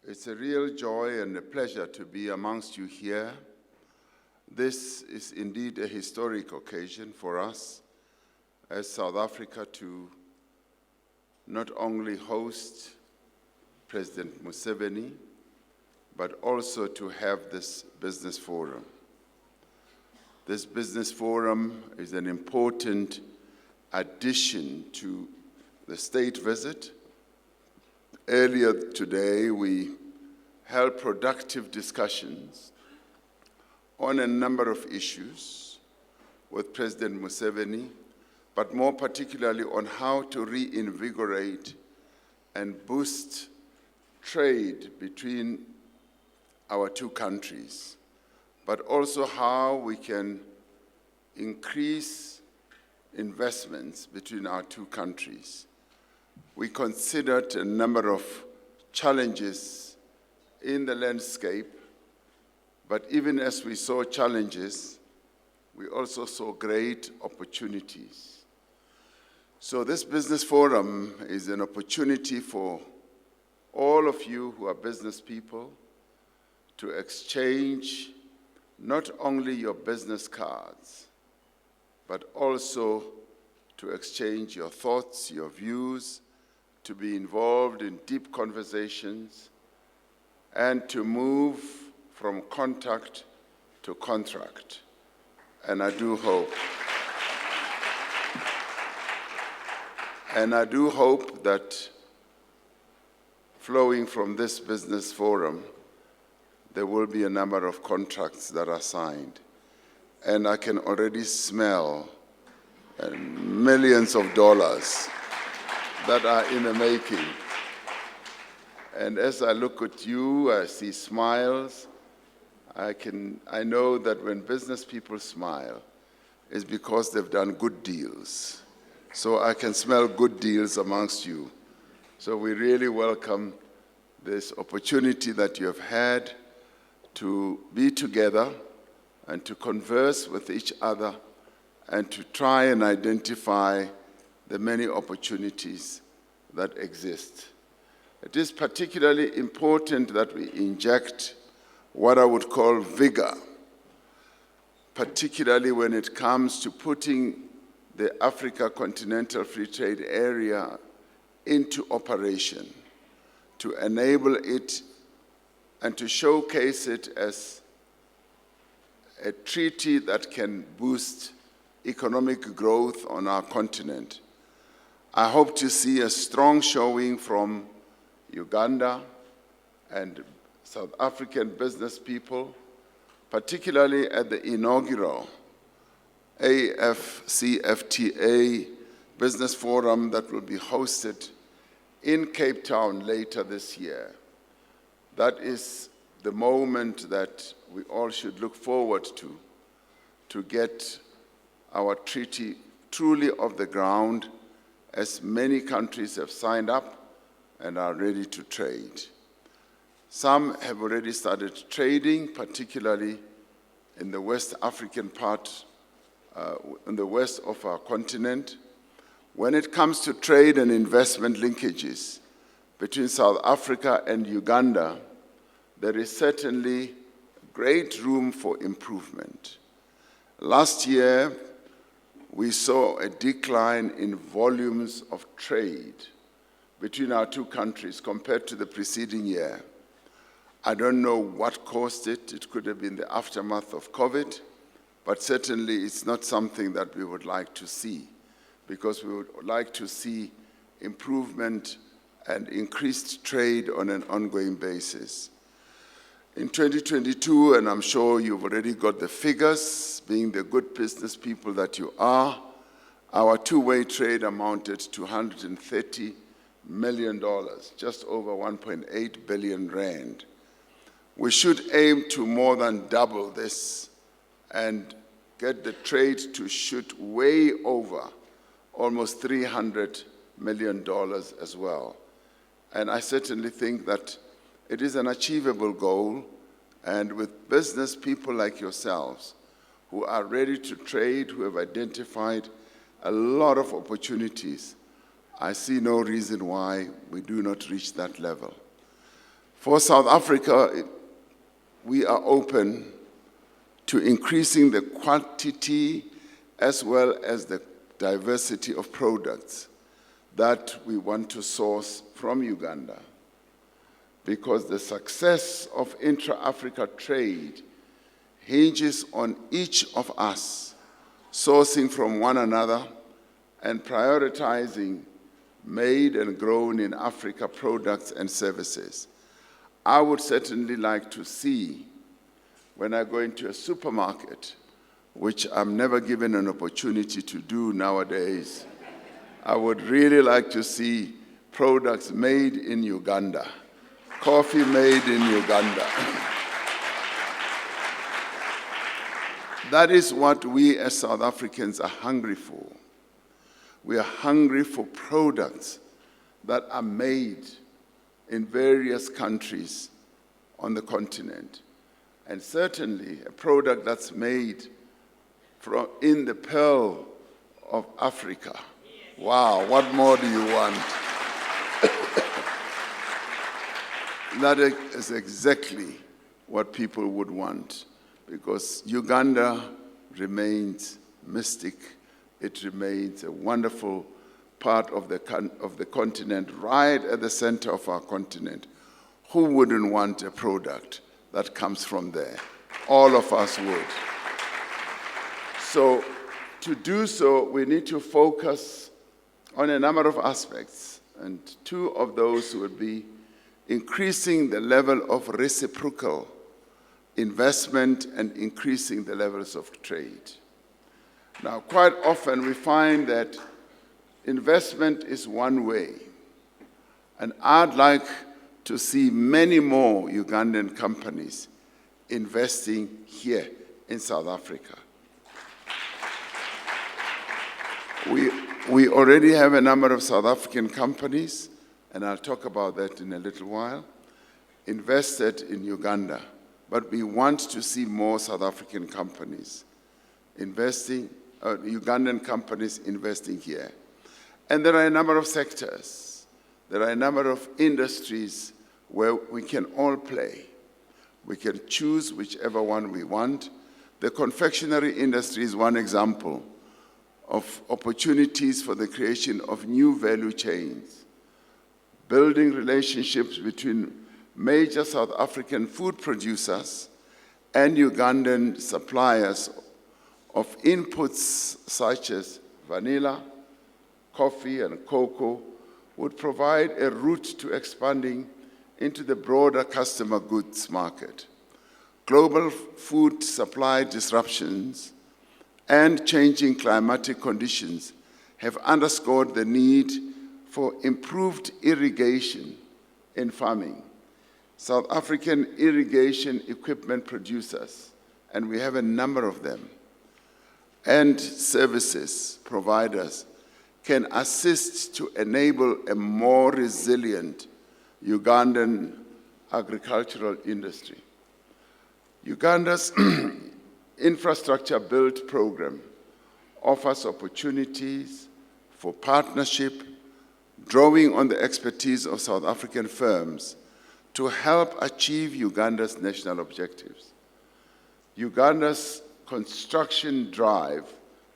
It's a real joy and a pleasure to be amongst you here. This is indeed a historic occasion for us as South Africa to not only host President Museveni, but also to have this business forum. This business forum is an important addition to the state visit. Earlier today, we held productive discussions on a number of issues with President Museveni, but more particularly on how to reinvigorate and boost trade between our two countries, but also how we can increase investments between our two countries. We considered a number of challenges in the landscape, but even as we saw challenges, we also saw great opportunities. So this business forum is an opportunity for all of you who are business people to exchange not only your business cards, but also to exchange your thoughts, your views, to be involved in deep conversations, and to move from contact to contract. And I do hope that flowing from this business forum, there will be a number of contracts that are signed. And I can already smell millions of dollars that are in the making. And as I look at you, I see smiles. I know that when business people smile, it's because they've done good deals. So I can smell good deals amongst you. So we really welcome this opportunity that you have had to be together and to converse with each other and to try and identify the many opportunities that exist. It is particularly important that we inject what I would call vigor, particularly when it comes to putting the Africa Continental Free Trade Area into operation, to enable it and to showcase it as a treaty that can boost economic growth on our continent. I hope to see a strong showing from Uganda and South African business people, particularly at the inaugural AFCFTA Business Forum that will be hosted in Cape Town later this year. That is the moment that we all should look forward to get our treaty truly off the ground, as many countries have signed up and are ready to trade. Some have already started trading, particularly in the West African part, in the west of our continent. When it comes to trade and investment linkages between South Africa and Uganda, there is certainly great room for improvement. Last year, we saw a decline in volumes of trade between our two countries compared to the preceding year. I don't know what caused it. It could have been the aftermath of COVID, but certainly it's not something that we would like to see, because we would like to see improvement and increased trade on an ongoing basis. In 2022, and I'm sure you've already got the figures, being the good business people that you are, our two-way trade amounted to $130 million, just over 1.8 billion rand. We should aim to more than double this and get the trade to shoot way over almost $300 million as well. And I certainly think that it is an achievable goal, and with business people like yourselves who are ready to trade, who have identified a lot of opportunities, I see no reason why we do not reach that level. For South Africa, we are open to increasing the quantity as well as the diversity of products that we want to source from Uganda, because the success of intra-Africa trade hinges on each of us sourcing from one another and prioritizing made and grown in Africa products and services. I would certainly like to see, when I go into a supermarket, which I'm never given an opportunity to do nowadays, I would really like to see products made in Uganda, coffee made in Uganda. That is what we as South Africans are hungry for. We are hungry for products that are made in various countries on the continent. And certainly a product that's made in the pearl of Africa. Wow, what more do you want? That is exactly what people would want, because Uganda remains mystic. It remains a wonderful part of the continent, right at the center of our continent. Who wouldn't want a product that comes from there? All of us would. So to do so, we need to focus on a number of aspects, and two of those would be increasing the level of reciprocal investment and increasing the levels of trade. Now, quite often we find that investment is one way, and I'd like to see many more Ugandan companies investing here in South Africa. We already have a number of South African companies, and I'll talk about that in a little while, invested in Uganda. But we want to see more South African companies investing, Ugandan companies investing here. And there are a number of sectors, there are a number of industries where we can all play. We can choose whichever one we want. The confectionery industry is one example of opportunities for the creation of new value chains, building relationships between major South African food producers and Ugandan suppliers of inputs such as vanilla, coffee, and cocoa would provide a route to expanding into the broader customer goods market. Global food supply disruptions and changing climatic conditions have underscored the need for improved irrigation in farming. South African irrigation equipment producers, and we have a number of them, and services providers can assist to enable a more resilient Ugandan agricultural industry. Uganda's infrastructure build program offers opportunities for partnership, drawing on the expertise of South African firms to help achieve Uganda's national objectives. Uganda's construction drive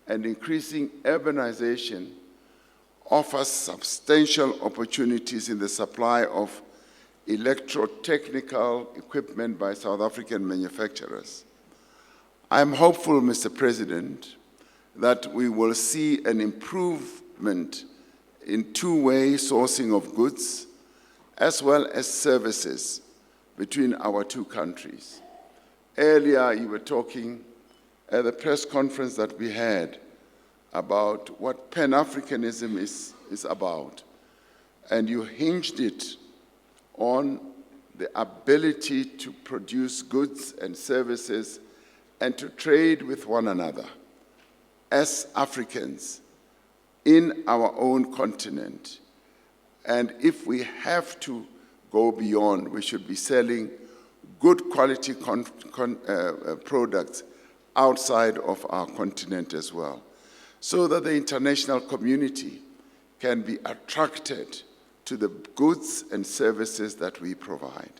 and increasing urbanization offers substantial opportunities in the supply of electrotechnical equipment by South African manufacturers. I am hopeful, Mr. President, that we will see an improvement in two-way sourcing of goods as well as services between our two countries. Earlier, you were talking at the press conference that we had about what Pan-Africanism is about, and you hinged it on the ability to produce goods and services and to trade with one another as Africans in our own continent. And if we have to go beyond, we should be selling good quality products outside of our continent as well, so that the international community can be attracted to the goods and services that we provide.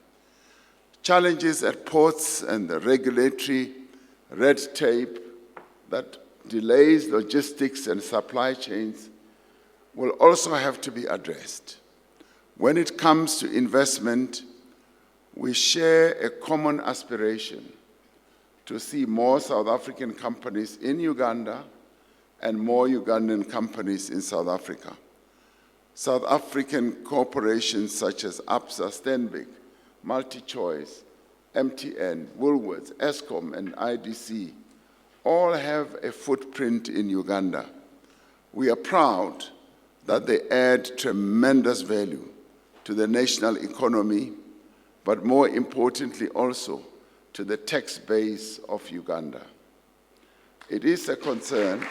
Challenges at ports and the regulatory red tape that delays logistics and supply chains will also have to be addressed. When it comes to investment, we share a common aspiration to see more South African companies in Uganda and more Ugandan companies in South Africa. South African corporations such as Absa, Stenbic, MultiChoice, MTN, Woolworths, Eskom, and IDC all have a footprint in Uganda. We are proud that they add tremendous value to the national economy, but more importantly also to the tax base of Uganda. It is a concern,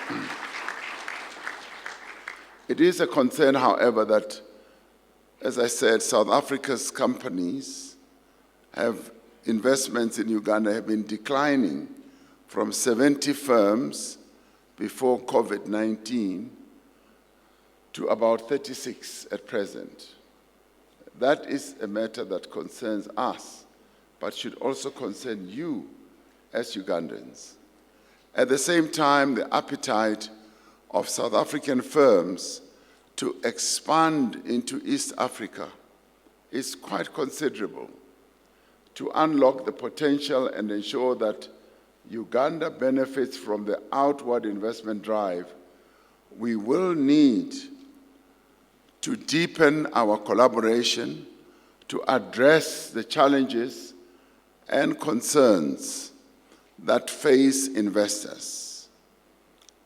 however, that, as I said, South Africa's companies investments in Uganda have been declining from 70 firms before COVID-19 to about 36 at present. That is a matter that concerns us, but should also concern you as Ugandans. At the same time, the appetite of South African firms to expand into East Africa is quite considerable. To unlock the potential and ensure that Uganda benefits from the outward investment drive, we will need to deepen our collaboration to address the challenges and concerns that face investors.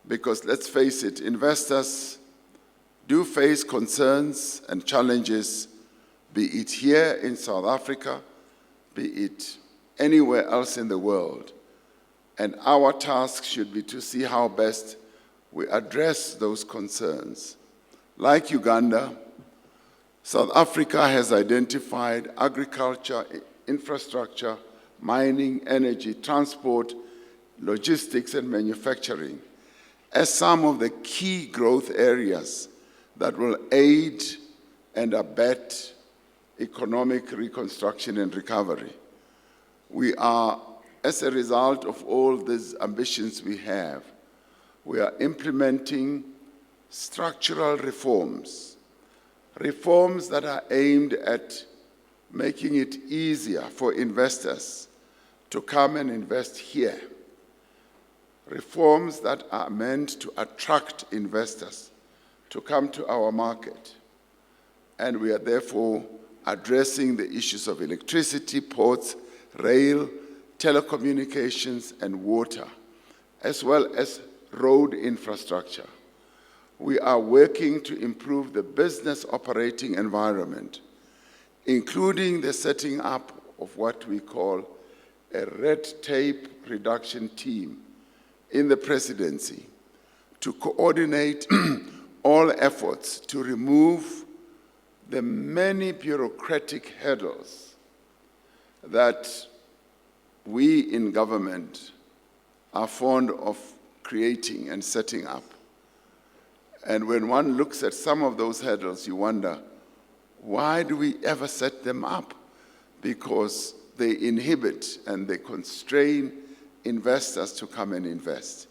Because let's face it, investors do face concerns and challenges, be it here in South Africa, be it anywhere else in the world. And our task should be to see how best we address those concerns. Like Uganda, South Africa has identified agriculture, infrastructure, mining, energy, transport, logistics, and manufacturing as some of the key growth areas that will aid and abet economic reconstruction and recovery. We are, as a result of all these ambitions we have, we are implementing structural reforms that are aimed at making it easier for investors to come and invest here. Reforms that are meant to attract investors to come to our market. And we are therefore addressing the issues of electricity, ports, rail, telecommunications, and water, as well as road infrastructure. We are working to improve the business operating environment, including the setting up of what we call a red tape reduction team in the Presidency to coordinate all efforts to remove the many bureaucratic hurdles that we in government are fond of creating and setting up. And when one looks at some of those hurdles, you wonder, why do we ever set them up? Because they inhibit and they constrain investors to come and invest.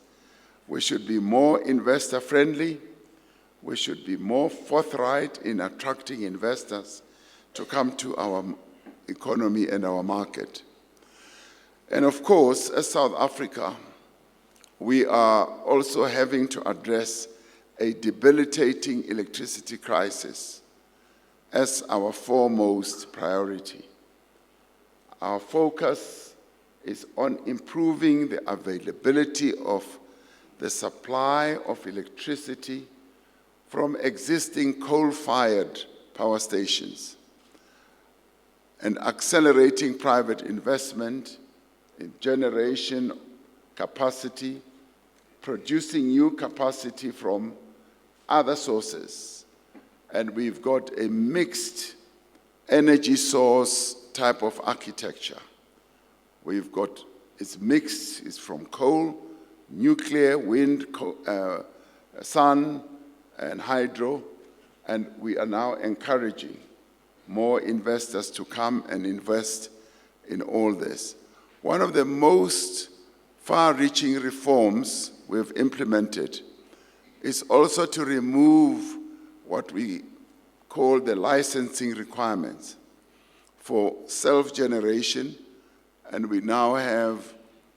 We should be more investor-friendly. We should be more forthright in attracting investors to come to our economy and our market. And of course, as South Africa, we are also having to address a debilitating electricity crisis as our foremost priority. Our focus is on improving the availability of the supply of electricity from existing coal-fired power stations and accelerating private investment in generation capacity, producing new capacity from other sources. And we've got a mixed energy source type of architecture. It's mixed, it's from coal, nuclear, wind, sun, and hydro, and we are now encouraging more investors to come and invest in all this. One of the most far-reaching reforms we've implemented is also to remove what we call the licensing requirements for self-generation, and we now have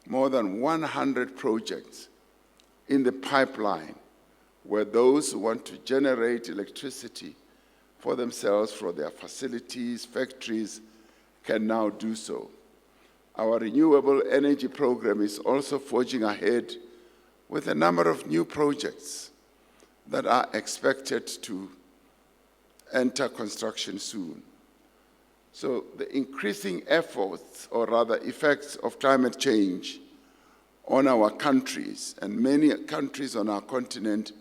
more than 100 projects in the pipeline where those who want to generate electricity for themselves, for their facilities, factories, can now do so. Our renewable energy program is also forging ahead with a number of new projects that are expected to enter construction soon. So the increasing efforts, or rather effects, of climate change on our countries, and many countries on our continent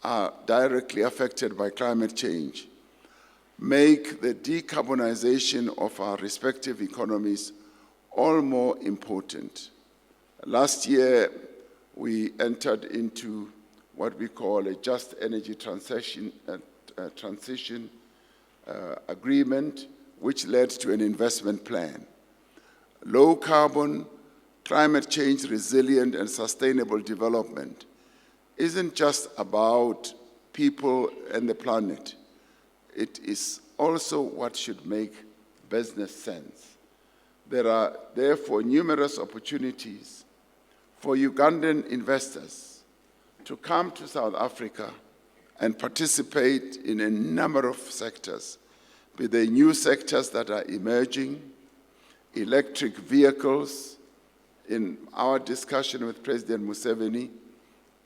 are directly affected by climate change, make the decarbonization of our respective economies all more important. Last year, we entered into what we call a just energy transition agreement, which led to an investment plan. Low carbon, climate change resilient and sustainable development isn't just about people and the planet. It is also what should make business sense. There are therefore numerous opportunities for Ugandan investors to come to South Africa and participate in a number of sectors, be they new sectors that are emerging, electric vehicles. In our discussion with President Museveni,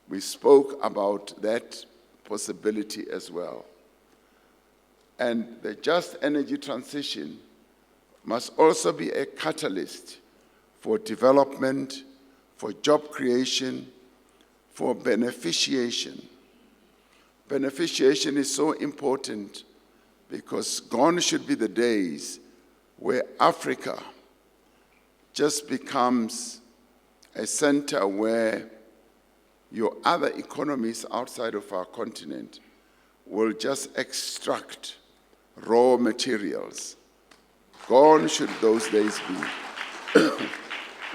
we spoke about that possibility as well. And the just energy transition must also be a catalyst for development, for job creation, for beneficiation. Beneficiation is so important because gone should be the days where Africa just becomes a center where your other economies outside of our continent will just extract raw materials. Gone should those days be.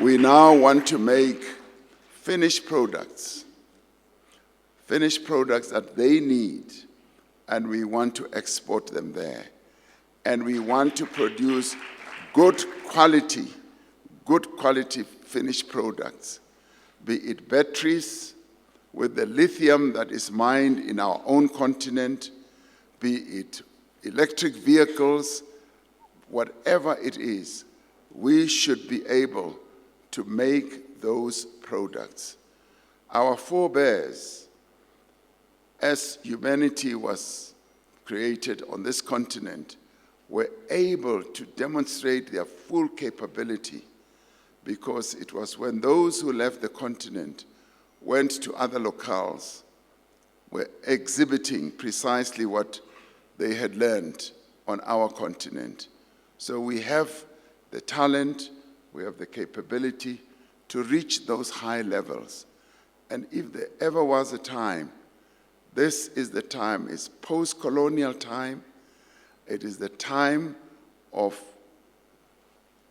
We now want to make finished products that they need, and we want to export them there. And we want to produce good quality finished products, be it batteries with the lithium that is mined in our own continent, be it electric vehicles, whatever it is, we should be able to make those products. Our forebears, as humanity was created on this continent, were able to demonstrate their full capability because it was when those who left the continent went to other locales, were exhibiting precisely what they had learned on our continent. So we have the talent, we have the capability to reach those high levels. And if there ever was a time, this is the time. It's post-colonial time. It is the time of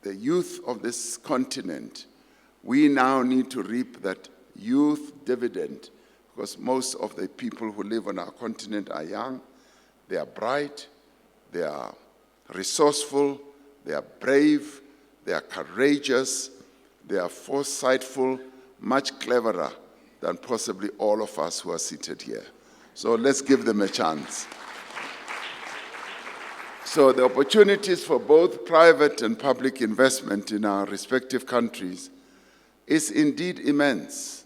the youth of this continent. We now need to reap that youth dividend because most of the people who live on our continent are young, they are bright, they are resourceful, they are brave, they are courageous, they are foresightful, much cleverer than possibly all of us who are seated here. So let's give them a chance. So the opportunities for both private and public investment in our respective countries is indeed immense.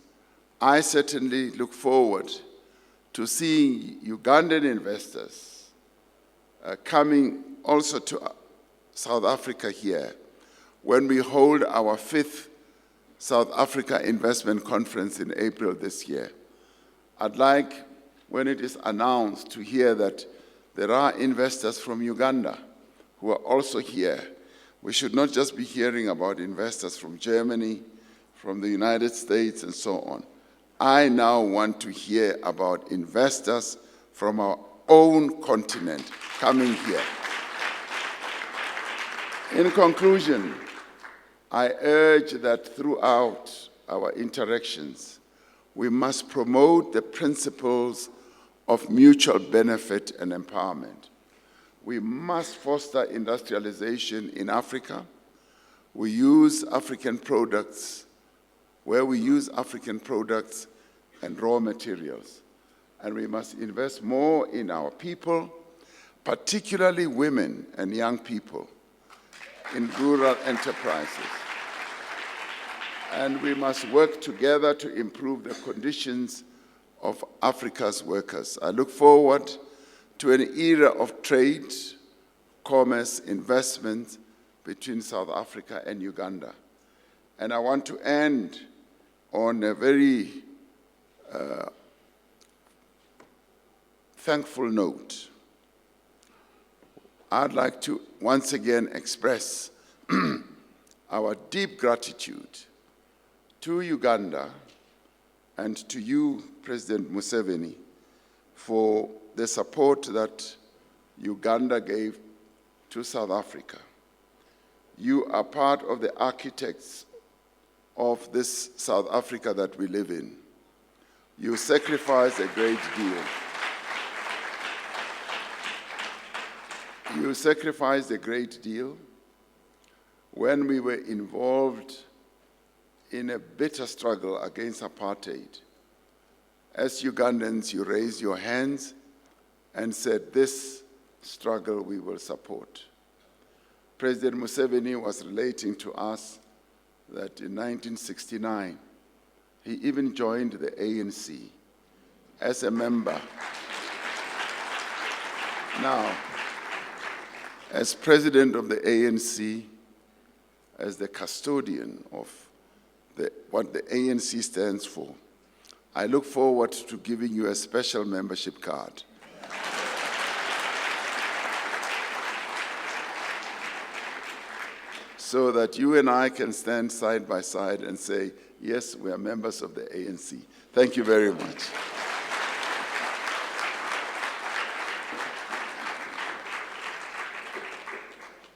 I certainly look forward to seeing Ugandan investors coming also to South Africa here when we hold our 5th South Africa Investment Conference in April this year. I'd like, when it is announced, to hear that there are investors from Uganda who are also here. We should not just be hearing about investors from Germany, from the United States, and so on. I now want to hear about investors from our own continent coming here. In conclusion, I urge that throughout our interactions, we must promote the principles of mutual benefit and empowerment. We must foster industrialization in Africa. We use African products where we use African products and raw materials. And we must invest more in our people, particularly women and young people, in rural enterprises. And we must work together to improve the conditions of Africa's workers. I look forward to an era of trade, commerce, investment between South Africa and Uganda. And I want to end on a very thankful note. I'd like to once again express our deep gratitude to Uganda and to you, President Museveni, for the support that Uganda gave to South Africa. You are part of the architects of this South Africa that we live in. You sacrificed a great deal. You sacrificed a great deal when we were involved in a bitter struggle against apartheid. As Ugandans, you raised your hands and said, this struggle we will support. President Museveni was relating to us that in 1969, he even joined the ANC as a member. Now, as president of the ANC, as the custodian of what the ANC stands for, I look forward to giving you a special membership card. So that you and I can stand side by side and say, yes, we are members of the ANC. Thank you very much.